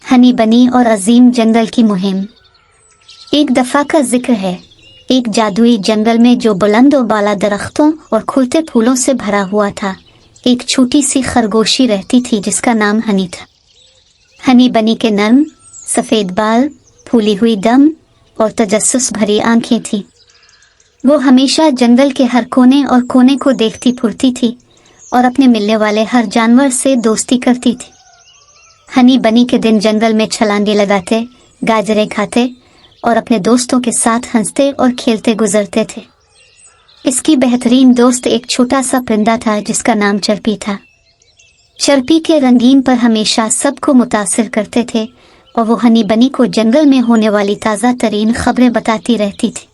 हनी बनी और अजीम जंगल की मुहिम। एक दफा का जिक्र है, एक जादुई जंगल में जो बुलंद और बाला दरख्तों और खुलते फूलों से भरा हुआ था, एक छोटी सी खरगोशी रहती थी जिसका नाम हनी था। हनी बनी के नर्म सफेद बाल, फूली हुई दम और तजस्सुस भरी आंखें थीं। वो हमेशा जंगल के हर कोने और कोने को देखती फुरती थी और अपने मिलने वाले हर जानवर से दोस्ती करती थी। हनी बनी के दिन जंगल में छलांगे लगाते, गाजरें खाते और अपने दोस्तों के साथ हंसते और खेलते गुजरते थे। इसकी बेहतरीन दोस्त एक छोटा सा परिंदा था जिसका नाम चरपी था। चरपी के रंगीन पर हमेशा सबको मुतासिर करते थे और वो हनी बनी को जंगल में होने वाली ताज़ा तरीन खबरें बताती रहती थी।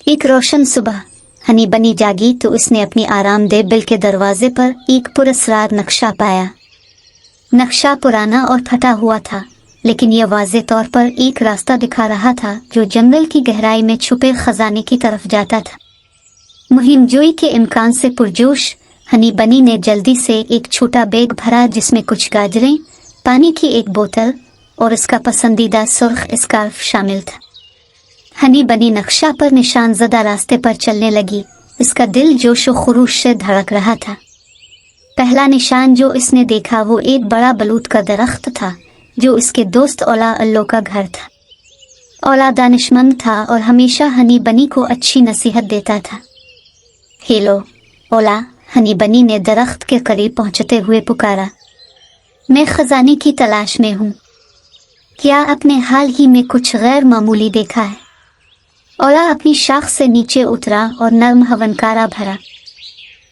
एक रोशन सुबह हनी बनी जागी तो उसने अपनी आरामदेह बिल के दरवाजे पर एक पुरस्कार नक्शा पाया। नक्शा पुराना और फटा हुआ था, लेकिन यह वाज़े तौर पर एक रास्ता दिखा रहा था जो जंगल की गहराई में छुपे खजाने की तरफ जाता था। मुहिमजोई के इम्कान से पुरजोश हनी बनी ने जल्दी से एक छोटा बैग भरा जिसमें कुछ गाजरें, पानी की एक बोतल और इसका पसंदीदा सुर्ख स्कार्फ शामिल था। हनी बनी नक्शा पर निशान ज़दा रास्ते पर चलने लगी। इसका दिल जोश व खुरूश से धड़क रहा था। पहला निशान जो इसने देखा वो एक बड़ा बलूत का दरख्त था जो उसके दोस्त ओला अल्लो का घर था। ओला दानिशमंद था और हमेशा हनी बनी को अच्छी नसीहत देता था। हेलो ओला, हनी बनी ने दरख्त के करीब पहुंचते हुए पुकारा। मैं खजाने की तलाश में हूँ। क्या आपने हाल ही में कुछ गैर मामूली देखा है? ओला अपनी शाख से नीचे उतरा और नर्म हवनकारा भरा।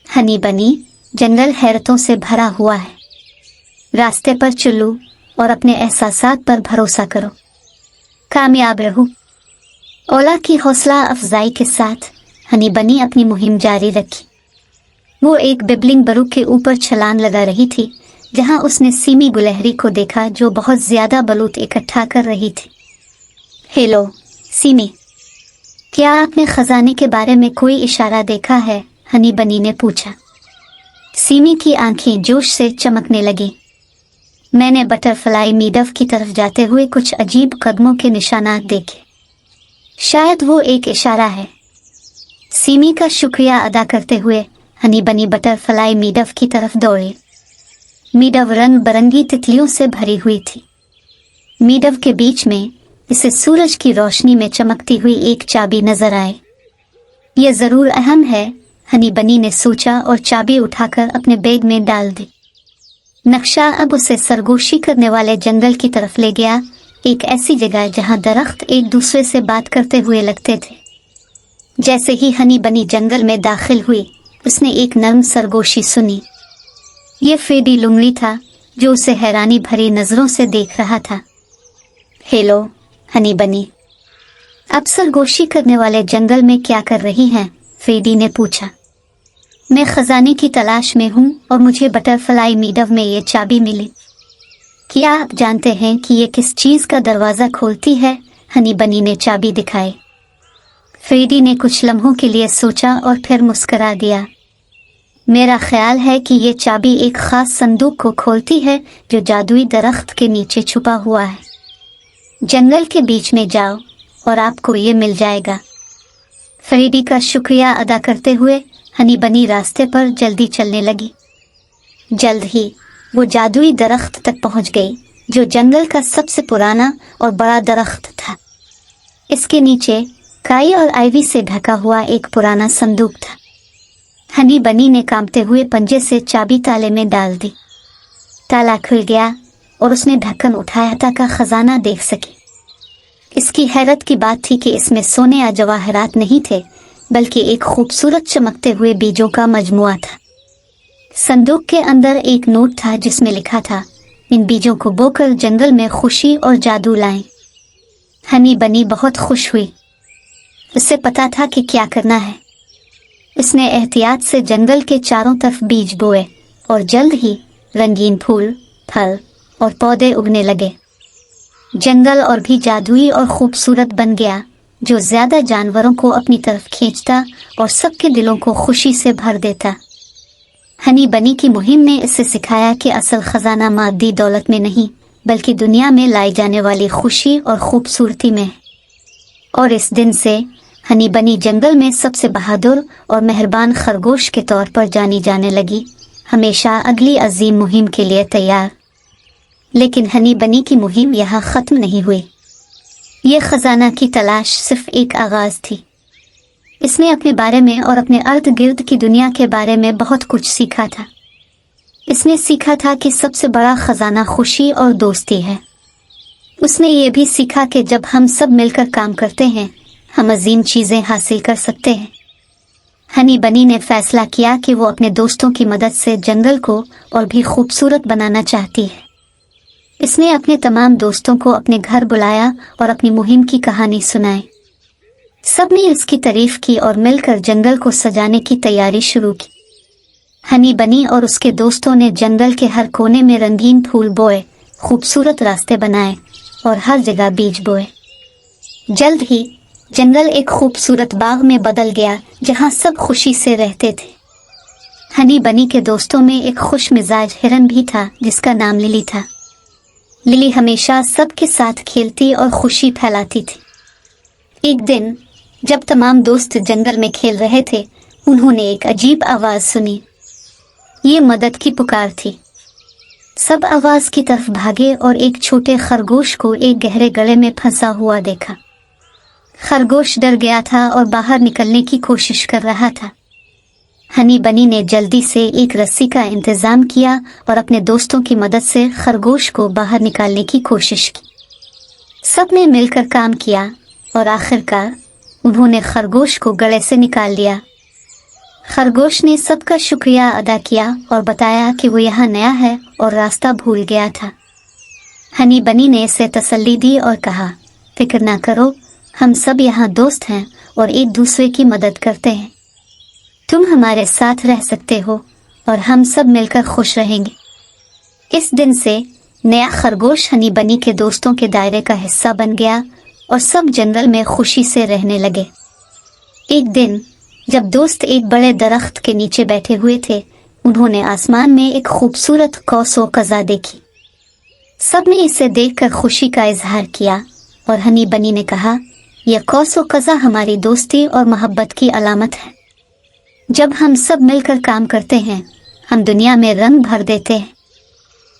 हनी बनी, जंगल हैरतों से भरा हुआ है। रास्ते पर चलो और अपने एहसासात पर भरोसा करो। कामयाब रहो। ओला की हौसला अफजाई के साथ हनी बनी अपनी मुहिम जारी रखी। वो एक बिबलिंग बरू के ऊपर छलांग लगा रही थी जहां उसने सीमी गुलहरी को देखा जो बहुत ज्यादा बलूत इकट्ठा कर रही थी। हेलो सीमी, क्या आपने खजाने के बारे में कोई इशारा देखा है? हनी बनी ने पूछा। सीमी की आंखें जोश से चमकने लगी। मैंने बटरफ्लाई मीडव की तरफ जाते हुए कुछ अजीब कदमों के निशानात देखे। शायद वो एक इशारा है। सीमी का शुक्रिया अदा करते हुए हनी बनी बटरफ्लाई मीडव की तरफ दौड़ी। मीडव रंग बरंगी तितलियों से भरी हुई थी। मीडव के बीच में इसे सूरज की रोशनी में चमकती हुई एक चाबी नजर आए। यह जरूर अहम है, हनी बनी ने सोचा और चाबी उठाकर अपने बैग में डाल दी। नक्शा अब उसे सरगोशी करने वाले जंगल की तरफ ले गया, एक ऐसी जगह जहां दरख्त एक दूसरे से बात करते हुए लगते थे। जैसे ही हनी बनी जंगल में दाखिल हुई, उसने एक नर्म सरगोशी सुनी। यह फेडी लुंगड़ी था जो उसे हैरानी भरी नजरों से देख रहा था। हेलो हनी बनी, अब सरगोशी करने वाले जंगल में क्या कर रही हैं? फेडी ने पूछा। मैं खजाने की तलाश में हूँ और मुझे बटरफ्लाई मीडव में ये चाबी मिली। क्या आप जानते हैं कि ये किस चीज़ का दरवाज़ा खोलती है? हनी बनी ने चाबी दिखाई। फेडी ने कुछ लम्हों के लिए सोचा और फिर मुस्करा दिया। मेरा ख्याल है कि ये चाबी एक ख़ास संदूक को खोलती है जो जादुई दरख्त के नीचे छुपा हुआ है। जंगल के बीच में जाओ और आपको ये मिल जाएगा। फेडी का शुक्रिया अदा करते हुए हनी बनी रास्ते पर जल्दी चलने लगी। जल्द ही वो जादुई दरख्त तक पहुंच गई जो जंगल का सबसे पुराना और बड़ा दरख्त था। इसके नीचे काई और आइवी से ढका हुआ एक पुराना संदूक था। हनी बनी ने कांपते हुए पंजे से चाबी ताले में डाल दी। ताला खुल गया और उसने ढक्कन उठाया ताकि खजाना देख सके। इसकी हैरत की बात थी कि इसमें सोने या जवाहरात नहीं थे, बल्कि एक खूबसूरत चमकते हुए बीजों का मजमुआ था। संदूक के अंदर एक नोट था जिसमें लिखा था, इन बीजों को बोकर जंगल में खुशी और जादू लाएं। हनी बनी बहुत खुश हुई। उसे पता था कि क्या करना है। उसने एहतियात से जंगल के चारों तरफ बीज बोए और जल्द ही रंगीन फूल, फल और पौधे उगने लगे। जंगल और भी जादुई और खूबसूरत बन गया, जो ज्यादा जानवरों को अपनी तरफ खींचता और सबके दिलों को खुशी से भर देता। हनी बनी की मुहिम ने इससे सिखाया कि असल खजाना मादी दौलत में नहीं, बल्कि दुनिया में लाई जाने वाली खुशी और खूबसूरती में। और इस दिन से हनी बनी जंगल में सबसे बहादुर और मेहरबान खरगोश के तौर पर जानी जाने लगी, हमेशा अगली अजीम मुहिम के लिए तैयार। लेकिन हनी बनी की मुहिम यहाँ ख़त्म नहीं हुई। ये ख़जाना की तलाश सिर्फ एक आगाज़ थी। इसने अपने बारे में और अपने अर्द गिर्द की दुनिया के बारे में बहुत कुछ सीखा था। इसने सीखा था कि सबसे बड़ा ख़जाना खुशी और दोस्ती है। उसने ये भी सीखा कि जब हम सब मिलकर काम करते हैं, हम अजीम चीज़ें हासिल कर सकते हैं। हनी बनी ने फैसला किया कि वो अपने दोस्तों की मदद से जंगल को और भी खूबसूरत बनाना चाहती है। इसने अपने तमाम दोस्तों को अपने घर बुलाया और अपनी मुहिम की कहानी सुनाई। सब ने इसकी तारीफ की और मिलकर जंगल को सजाने की तैयारी शुरू की। हनी बनी और उसके दोस्तों ने जंगल के हर कोने में रंगीन फूल बोए, खूबसूरत रास्ते बनाए और हर जगह बीज बोए। जल्द ही जंगल एक खूबसूरत बाग में बदल गया, जहां सब खुशी से रहते थे। हनी बनी के दोस्तों में एक खुश मिजाज हिरन भी था, जिसका नाम लिली था। लिली हमेशा सबके साथ खेलती और खुशी फैलाती थी। एक दिन जब तमाम दोस्त जंगल में खेल रहे थे, उन्होंने एक अजीब आवाज़ सुनी। ये मदद की पुकार थी। सब आवाज़ की तरफ भागे और एक छोटे खरगोश को एक गहरे गड्ढे में फंसा हुआ देखा। खरगोश डर गया था और बाहर निकलने की कोशिश कर रहा था। हनी बनी ने जल्दी से एक रस्सी का इंतजाम किया और अपने दोस्तों की मदद से खरगोश को बाहर निकालने की कोशिश की। सब ने मिलकर काम किया और आखिरकार उन्होंने खरगोश को गड्ढे से निकाल लिया। खरगोश ने सबका शुक्रिया अदा किया और बताया कि वो यहाँ नया है और रास्ता भूल गया था। हनी बनी ने इसे तसल्ली दी और कहा, फिक्र ना करो, हम सब यहाँ दोस्त हैं और एक दूसरे की मदद करते हैं। तुम हमारे साथ रह सकते हो और हम सब मिलकर खुश रहेंगे। इस दिन से नया खरगोश हनी बनी के दोस्तों के दायरे का हिस्सा बन गया और सब जंगल में खुशी से रहने लगे। एक दिन जब दोस्त एक बड़े दरख्त के नीचे बैठे हुए थे, उन्होंने आसमान में एक खूबसूरत कौस व कज़ा देखी। सब ने इसे देखकर खुशी का इजहार किया और हनी बनी ने कहा, यह कौस व कज़ा हमारी दोस्ती और मोहब्बत की अलामत है। जब हम सब मिलकर काम करते हैं, हम दुनिया में रंग भर देते हैं।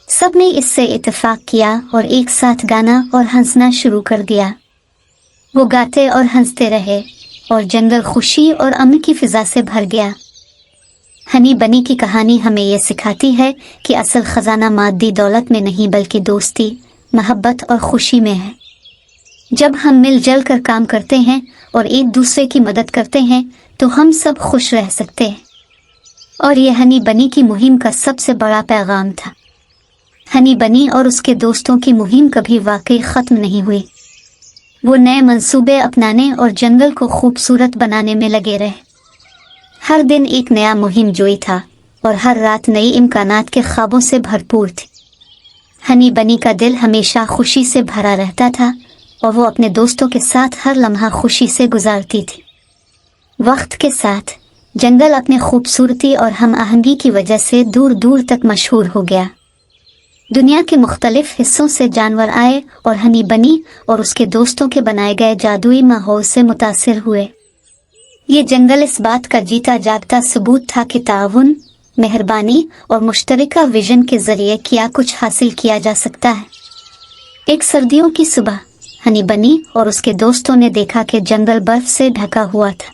सब ने इससे इत्तेफाक किया और एक साथ गाना और हंसना शुरू कर दिया। वो गाते और हंसते रहे और जंगल खुशी और अमन की फिजा से भर गया। हनी बनी की कहानी हमें ये सिखाती है कि असल खजाना मादी दौलत में नहीं, बल्कि दोस्ती, मोहब्बत और खुशी में है। जब हम मिलजुल कर काम करते हैं और एक दूसरे की मदद करते हैं, तो हम सब खुश रह सकते हैं। और ये हनी बनी की मुहिम का सबसे बड़ा पैगाम था। हनी बनी और उसके दोस्तों की मुहिम कभी वाकई ख़त्म नहीं हुई। वो नए मंसूबे अपनाने और जंगल को खूबसूरत बनाने में लगे रहे। हर दिन एक नया मुहिम जोई था और हर रात नई इम्कानात के ख्वाबों से भरपूर थी। हनी बनी का दिल हमेशा खुशी से भरा रहता था और वो अपने दोस्तों के साथ हर लम्हा खुशी से गुजारती थी। वक्त के साथ जंगल अपने खूबसूरती और हम आहंगी की वजह से दूर दूर तक मशहूर हो गया। दुनिया के मुख्तलिफ हिस्सों से जानवर आए और हनी बनी और उसके दोस्तों के बनाए गए जादुई माहौल से मुतासिर हुए। ये जंगल इस बात का जीता जागता सबूत था कि ताउन, मेहरबानी और मुश्तरका विजन के जरिए क्या कुछ हासिल किया जा सकता है। एक सर्दियों की सुबह हनी बनी और उसके दोस्तों ने देखा कि जंगल बर्फ से ढका हुआ था।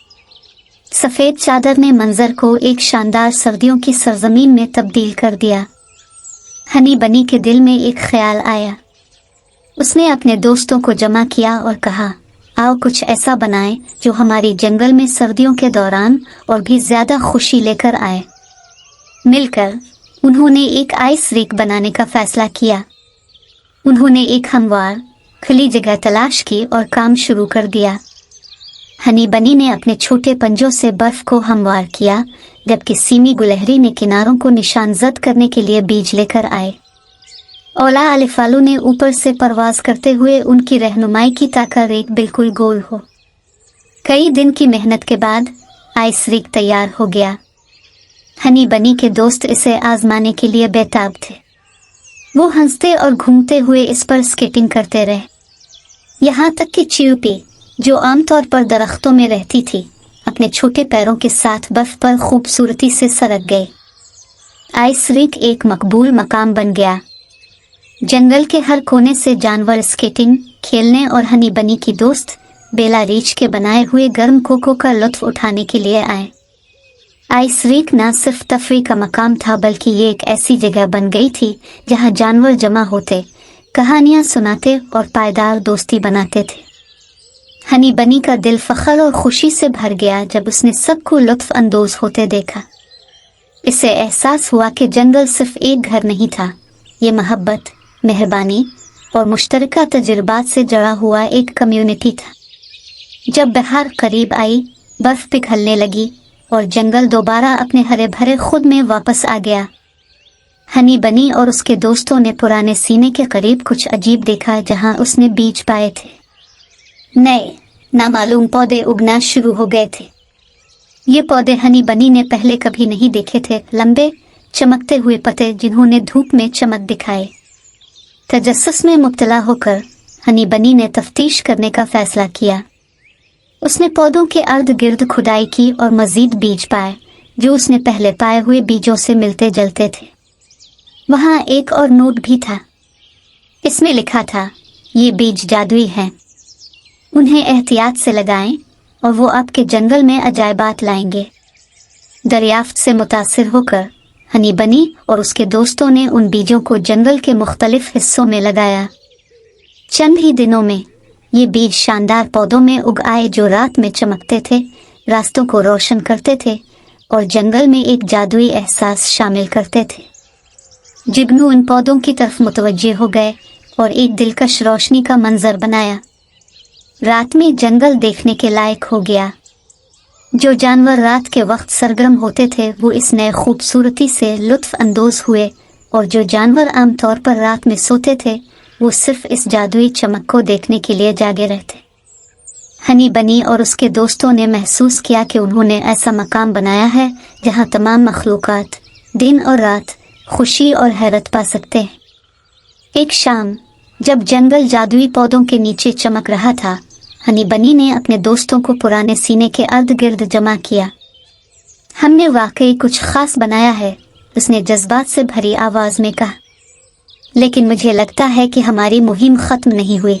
सफ़ेद चादर ने मंजर को एक शानदार सर्दियों की सरजमीन में तब्दील कर दिया। हनी बनी के दिल में एक ख्याल आया। उसने अपने दोस्तों को जमा किया और कहा, आओ कुछ ऐसा बनाएं जो हमारी जंगल में सर्दियों के दौरान और भी ज़्यादा खुशी लेकर आए। मिलकर उन्होंने एक आइस रिक बनाने का फैसला किया। उन्होंने एक हमवार खुली जगह तलाश की और काम शुरू कर दिया। हनी बनी ने अपने छोटे पंजों से बर्फ को हमवार किया, जबकि सीमी गुलहरी ने किनारों को निशानजद करने के लिए बीज लेकर आए। ओला अलिफालू ने ऊपर से परवाज करते हुए उनकी रहनुमाई की ताकि रेक बिल्कुल गोल हो। कई दिन की मेहनत के बाद आइस रिक तैयार हो गया। हनी बनी के दोस्त इसे आजमाने के लिए बेताब थे। वो हंसते और घूमते हुए इस पर स्केटिंग करते रहे, यहाँ तक कि च्यूपी, जो आमतौर पर दरख्तों में रहती थी, अपने छोटे पैरों के साथ बर्फ पर खूबसूरती से सरक गई। आइस रिंक एक मकबूल मकाम बन गया। जंगल के हर कोने से जानवर स्केटिंग खेलने और हनी बनी की दोस्त बेला रीच के बनाए हुए गर्म कोको का लुत्फ उठाने के लिए आए। आइस रिंक न सिर्फ तफरीह का मकाम था, बल्कि ये एक ऐसी जगह बन गई थी जहां जानवर जमा होते, कहानियां सुनाते और पायदार दोस्ती बनाते थे। हनी बनी का दिल फख्र और खुशी से भर गया जब उसने सबको लुत्फ अंदोज होते देखा। इसे एहसास हुआ कि जंगल सिर्फ एक घर नहीं था, ये मोहब्बत, मेहरबानी और मुश्तरका तजुर्बात से जुड़ा हुआ एक कम्युनिटी था। जब बहार करीब आई, बर्फ पिघलने लगी और जंगल दोबारा अपने हरे भरे खुद में वापस आ गया। हनी बनी और उसके दोस्तों ने पुराने सीने के करीब कुछ अजीब देखा जहां उसने बीज पाए थे। नए नामालूम पौधे उगना शुरू हो गए थे। ये पौधे हनी बनी ने पहले कभी नहीं देखे थे, लंबे चमकते हुए पत्ते जिन्होंने धूप में चमक दिखाए। तजस्सुस में मुब्तला होकर हनी बनी ने तफ्तीश करने का फैसला किया। उसने पौधों के अर्द गिर्द खुदाई की और मजीद बीज पाए जो उसने पहले पाए हुए बीजों से मिलते जुलते थे। वहां एक और नोट भी था। इसमें लिखा था, ये बीज जादुई हैं, उन्हें एहतियात से लगाएं और वो आपके जंगल में अजायबात लाएंगे। दरियाफ्त से मुतासिर होकर हनी बनी और उसके दोस्तों ने उन बीजों को जंगल के मुख्तलिफ हिस्सों में लगाया। चंद ही दिनों में ये बीज शानदार पौधों में उग आए जो रात में चमकते थे, रास्तों को रोशन करते थे और जंगल में एक जादुई एहसास शामिल करते थे। जिग्नू इन पौधों की तरफ मुतवज्जे हो गए और एक दिलकश रोशनी का मंजर बनाया। रात में जंगल देखने के लायक हो गया। जो जानवर रात के वक्त सरगर्म होते थे वो इस नए खूबसूरती से लुत्फ अंदोज हुए, और जो जानवर आमतौर पर रात में सोते थे वो सिर्फ इस जादुई चमक को देखने के लिए जागे रहते। हनी बनी और उसके दोस्तों ने महसूस किया कि उन्होंने ऐसा मकाम बनाया है जहां तमाम मखलूकात दिन और रात खुशी और हैरत पा सकते हैं। एक शाम जब जंगल जादुई पौधों के नीचे चमक रहा था, हनी बनी ने अपने दोस्तों को पुराने सीने के अर्द गिर्द जमा किया। हमने वाकई कुछ खास बनाया है, उसने जज्बात से भरी आवाज में कहा, लेकिन मुझे लगता है कि हमारी मुहिम खत्म नहीं हुई।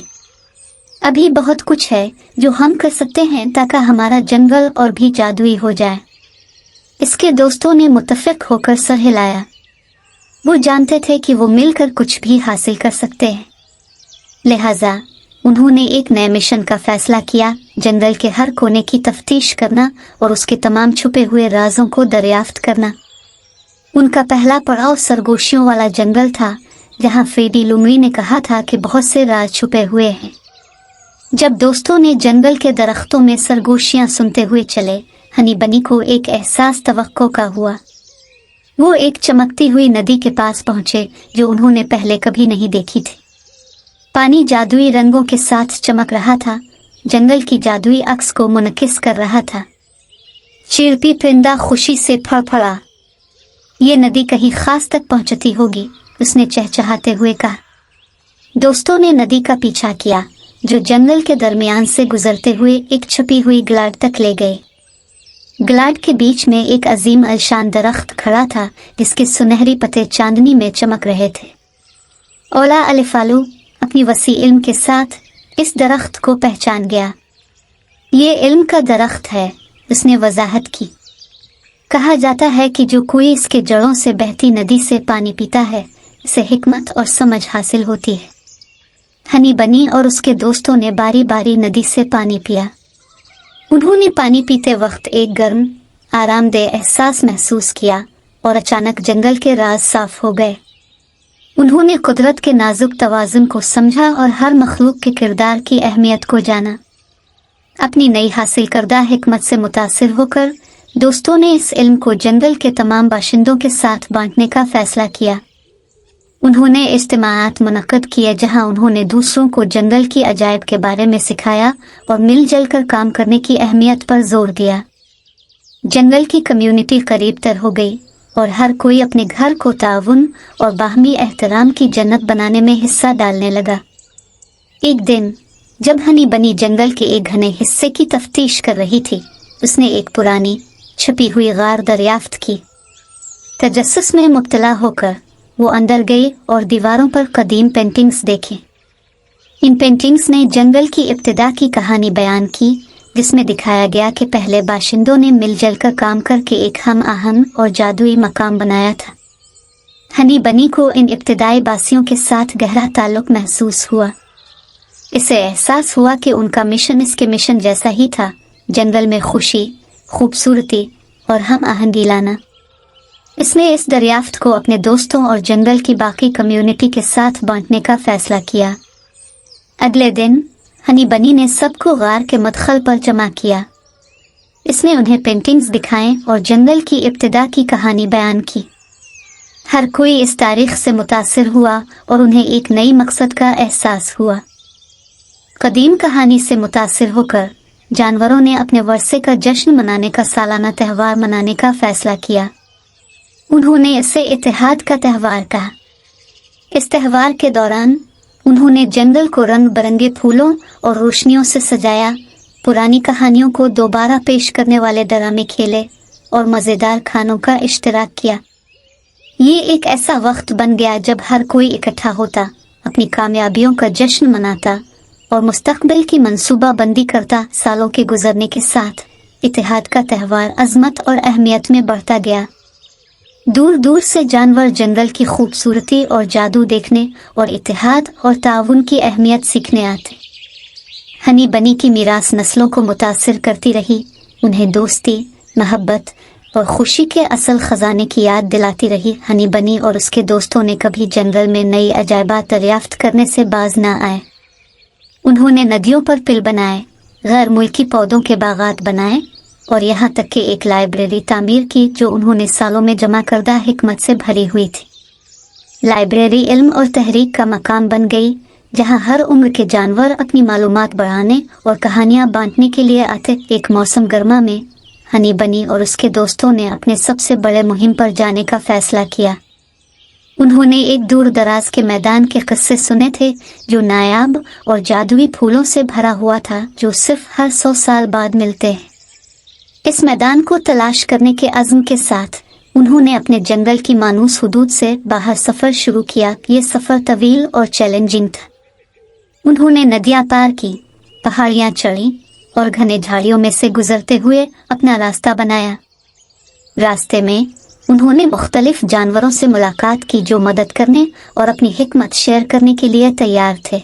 अभी बहुत कुछ है जो हम कर सकते हैं ताकि हमारा जंगल और भी जादुई हो जाए। इसके दोस्तों ने मुत्तफिक होकर सर हिलाया। वो जानते थे कि वो मिलकर कुछ भी हासिल कर सकते हैं। लिहाजा उन्होंने एक नए मिशन का फैसला किया, जंगल के हर कोने की तफ्तीश करना और उसके तमाम छुपे हुए राजों को दरियाफ्त करना। उनका पहला पड़ाव सरगोशियों वाला जंगल था, जहां फ्रेडी लुमरी ने कहा था कि बहुत से राज छुपे हुए हैं। जब दोस्तों ने जंगल के दरख्तों में सरगोशियां सुनते हुए चले, हनी बनी को एक एहसास तवक्को का हुआ। वो एक चमकती हुई नदी के पास पहुंचे जो उन्होंने पहले कभी नहीं देखी थी। पानी जादुई रंगों के साथ चमक रहा था, जंगल की जादुई अक्स को मुनकिस कर रहा था। चिरपी परिंदा खुशी से फड़फड़ा। ये नदी कहीं खास तक पहुंचती होगी, उसने चहचहाते हुए कहा। दोस्तों ने नदी का पीछा किया जो जंगल के दरमियान से गुजरते हुए एक छुपी हुई ग्लाड तक ले गए। ग्लाड के बीच में एक अजीम अलशान दरख्त खड़ा था जिसके सुनहरी पत्ते चांदनी में चमक रहे थे। ओला अलिफालू अपनी वसी इल्म के साथ इस दरख्त को पहचान गया। ये इल्म का दरख्त है, उसने वजाहत की। कहा जाता है कि जो कोई इसके जड़ों से बहती नदी से पानी पीता है, इसे हिकमत और समझ हासिल होती है। हनी बनी और उसके दोस्तों ने बारी बारी नदी से पानी पिया। उन्होंने पानी पीते वक्त एक गर्म, आरामदेह एहसास महसूस किया और अचानक जंगल के राज साफ हो गए। उन्होंने कुदरत के नाजुक तवाज़ुन को समझा और हर मखलूक के किरदार की अहमियत को जाना। अपनी नई हासिल करदा हिकमत से मुतासिर होकर दोस्तों ने इस इल्म को जंगल के तमाम बाशिंदों के साथ बांटने का फैसला किया। उन्होंने इज्तिमाआत मुनक्कद किए जहां उन्होंने दूसरों को जंगल की अजायब के बारे में सिखाया और मिलजुल कर काम करने की अहमियत पर जोर दिया। जंगल की कम्युनिटी करीब तर हो गई और हर कोई अपने घर को ताउन और बाहमी एहतराम की जन्नत बनाने में हिस्सा डालने लगा। एक दिन जब हनी बनी जंगल के एक घने हिस्से की तफ्तीश कर रही थी, उसने एक पुरानी छुपी हुई गार दरियाफ्त की। तजस्सुस में मुब्तला होकर वो अंदर गई और दीवारों पर कदीम पेंटिंग्स देखे। इन पेंटिंग्स ने जंगल की इब्तिदा की कहानी बयान की, जिसमें दिखाया गया कि पहले बाशिंदों ने मिलजुल कर काम करके एक हम आहंग और जादुई मकाम बनाया था। हनी बनी को इन इब्तिदाई बासियों के साथ गहरा ताल्लुक महसूस हुआ। इसे एहसास हुआ कि उनका मिशन इसके मिशन जैसा ही था, जंगल में खुशी, खूबसूरती और हम आहंगी लाना। इसने इस दरियाफ्त को अपने दोस्तों और जंगल की बाकी कम्युनिटी के साथ बांटने का फैसला किया। अगले दिन हनी बनी ने सबको गार के मदखल पर जमा किया। इसने उन्हें पेंटिंग्स दिखाएं और जंगल की इब्तिदा की कहानी बयान की। हर कोई इस तारीख से मुतासिर हुआ और उन्हें एक नई मकसद का एहसास हुआ। कदीम कहानी से मुतासिर होकर जानवरों ने अपने वर्षे का जश्न मनाने का सालाना त्यौहार मनाने का फैसला किया। उन्होंने इसे इत्तेहाद का त्यौहार कहा। इस त्यौहार के दौरान उन्होंने जंगल को रंग बिरंगे फूलों और रोशनियों से सजाया, पुरानी कहानियों को दोबारा पेश करने वाले ड्रामे खेले और मज़ेदार खानों का इश्तिराक किया। ये एक ऐसा वक्त बन गया जब हर कोई इकट्ठा होता, अपनी कामयाबियों का जश्न मनाता और मुस्तकबिल की मंसूबा बंदी करता। सालों के गुजरने के साथ इत्तेहाद का त्यौहार अजमत और अहमियत में बढ़ता गया। दूर दूर से जानवर जंगल की खूबसूरती और जादू देखने और इत्तेहाद और ताउन की अहमियत सीखने आते। हनी बनी की मीरास नस्लों को मुतासिर करती रही, उन्हें दोस्ती, मोहब्बत और खुशी के असल खजाने की याद दिलाती रही। हनी बनी और उसके दोस्तों ने कभी जंगल में नई अजायबात दरियाफ्त करने से बाज न आए। उन्होंने नदियों पर पिल बनाए, गैर मुल्की पौधों के बागात बनाए और यहाँ तक कि एक लाइब्रेरी तामीर की जो उन्होंने सालों में जमा करदा हिकमत से भरी हुई थी। लाइब्रेरी इल्म और तहरीक का मकाम बन गई, जहाँ हर उम्र के जानवर अपनी मालूमात बढ़ाने और कहानियाँ बांटने के लिए आते। एक मौसम गर्मा में हनी बनी और उसके दोस्तों ने अपने सबसे बड़े मुहिम पर जाने का फैसला किया। उन्होंने एक दूर दराज के मैदान के किस्से सुने थे जो नायाब और जादुई फूलों से भरा हुआ था, जो सिर्फ हर 100 साल बाद मिलते हैं। इस मैदान को तलाश करने के अज़्म के साथ उन्होंने अपने जंगल की मानूस हुदूद से बाहर सफ़र शुरू किया। ये सफ़र तवील और चैलेंजिंग था। उन्होंने नदियाँ पार की, पहाड़ियाँ चढ़ी और घने झाड़ियों में से गुजरते हुए अपना रास्ता बनाया। रास्ते में उन्होंने मुख्तलिफ जानवरों से मुलाकात की जो मदद करने और अपनी हिकमत शेयर करने के लिए तैयार थे।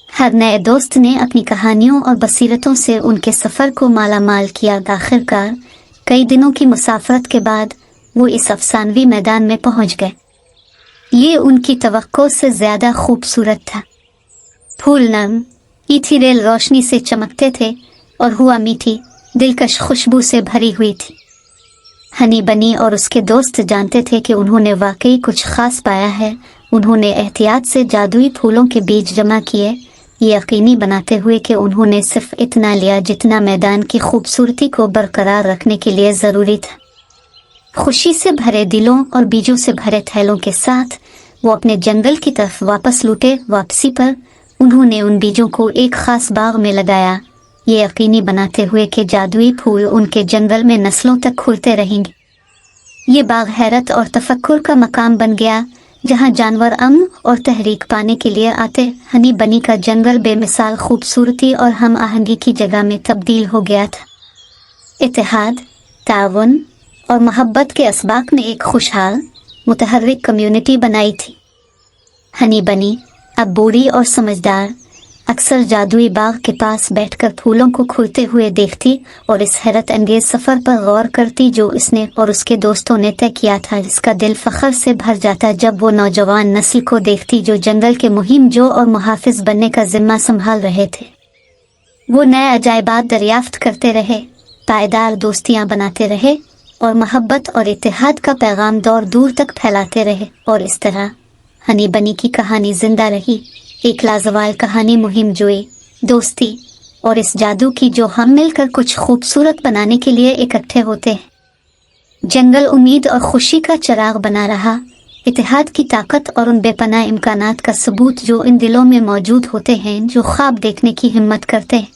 हर नए दोस्त ने अपनी कहानियों और बसीरतों से उनके सफ़र को माला माल किया। आखिरकार कई दिनों की मुसाफरत के बाद वो इस अफसानवी मैदान में पहुंच गए। ये उनकी तवक्को से ज़्यादा खूबसूरत था। फूल नम इथेरियल रोशनी से चमकते थे और हुआ मीठी दिलकश खुशबू से भरी हुई थी। हनी बनी और उसके दोस्त जानते थे कि उन्होंने वाकई कुछ खास पाया है। उन्होंने एहतियात से जादुई फूलों के बीज जमा किए, ये यकीनी बनाते हुए कि उन्होंने सिर्फ इतना लिया जितना मैदान की खूबसूरती को बरकरार रखने के लिए ज़रूरी था। खुशी से भरे दिलों और बीजों से भरे थैलों के साथ वो अपने जंगल की तरफ वापस लौटे। वापसी पर उन्होंने उन बीजों को एक ख़ास बाग में लगाया, ये यकीनी बनाते हुए कि जादुई फूल उनके जंगल में नस्लों तक खुलते रहेंगे। ये बाग हैरत और तफक्कुर का मकाम बन गया, जहाँ जानवर अमन और तहरीक पाने के लिए आते। हनी बनी का जंगल बेमिसाल खूबसूरती और हम आहंगी की जगह में तब्दील हो गया था। इत्तेहाद, ताउन और मोहब्बत के असबाक ने एक खुशहाल मुतहर्रिक कम्युनिटी बनाई थी। हनी बनी अब बूढ़ी और समझदार अक्सर जादुई बाग के पास बैठकर फूलों को खुलते हुए देखती और इस हैरत अंगेज सफ़र पर गौर करती जो इसने और उसके दोस्तों ने तय किया था। इसका दिल फ़ख्र से भर जाता जब वो नौजवान नस्ल को देखती जो जंगल के मुहिम जो और मुहाफिज बनने का जिम्मा संभाल रहे थे। वो नए अजायबात दरियाफ्त करते रहे, पायदार दोस्तियाँ बनाते रहे और मोहब्बत और इत्तेहाद का पैगाम दौर दूर तक फैलाते रहे। और इस तरह हनी बनी की कहानी जिंदा रही, एक लाजवाल कहानी मुहिम जोई, दोस्ती और इस जादू की जो हम मिलकर कुछ खूबसूरत बनाने के लिए इकट्ठे होते हैं। जंगल उम्मीद और खुशी का चिराग बना रहा, इत्तेहाद की ताकत और उन बेपनाह इम्कानात का सबूत जो इन दिलों में मौजूद होते हैं जो ख्वाब देखने की हिम्मत करते हैं।